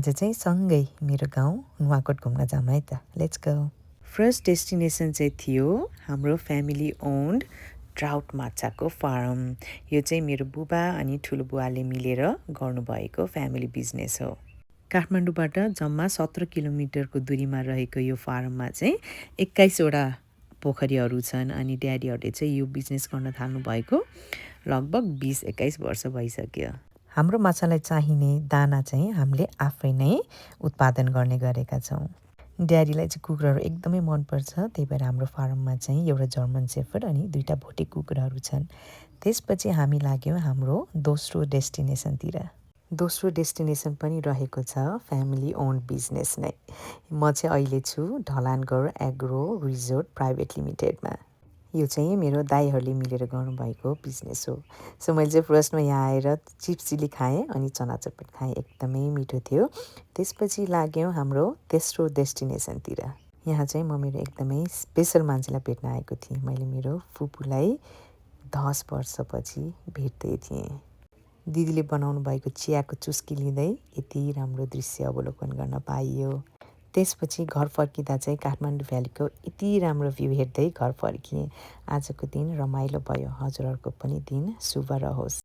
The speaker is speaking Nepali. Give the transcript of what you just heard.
आज चाहिँ सँगै मेरो गाउँ नुवाकोट घुम्न जाऊँ है त। Let's go. फर्स्ट डेस्टिनेसन चाहिँ थियो हाम्रो फ्यामिली ओन्ड ट्राउट माछाको फार्म। यो चाहिँ मेरो बुबा अनि ठुलो बुवाले मिलेर गर्नुभएको फ्यामिली बिजनेस हो। काठमाडौँबाट जम्मा 17 किलोमिटरको दूरीमा रहेको यो फार्ममा चाहिँ 21वटा पोखरीहरू छन् अनि ड्याडीहरूले चाहिँ यो बिजनेस गर्न थाल्नु भएको लगभग 20-21 वर्ष भइसक्यो। हाम्रो माछालाई चाहिने दाना चाहिँ हामीले आफै नै उत्पादन गर्ने गरेका छौँ। ड्याडीलाई चाहिँ कुखुराहरू एकदमै मनपर्छ, त्यही भएर हाम्रो फार्ममा चाहिँ एउटा जर्मन सेफर्ड अनि 2टा भोटे कुखुराहरू छन्। त्यसपछि हामी लाग्यौँ हाम्रो दोस्रो डेस्टिनेसनतिर। दोस्रो डेस्टिनेसन पनि रहेको छ फ्यामिली ओन्ड बिजनेस नै। म चाहिँ अहिले छु ढलानगढ एग्रो रिजोर्ट प्राइभेट लिमिटेडमा। यो चाहिँ मेरो दाइहरूले मिलेर गर्नुभएको बिजनेस हो। सो मैले चाहिँ फर्स्टमा यहाँ आएर चिप्स चिल्ली खाएँ अनि चना चटपट खाएँ, एकदमै मिठो थियो। त्यसपछि लाग्यौँ हाम्रो तेस्रो डेस्टिनेसनतिर। यहाँ चाहिँ म मेरो एकदमै स्पेसल मान्छेलाई भेट्न आएको थिएँ। मैले मेरो फुपूलाई 10 वर्षपछि भेट्दै थिएँ। दिदीले बनाउनु भएको चियाको चुस्की लिँदै यति राम्रो दृश्य अवलोकन गर्न पाइयो। त्यसपछि घर फर्किँदा चाहिँ काठमाडौँ भ्यालीको यति राम्रो भ्यू हेर्दै घर फर्किएँ। आजको दिन रमाइलो भयो। हजुरहरूको पनि दिन शुभ रहोस्।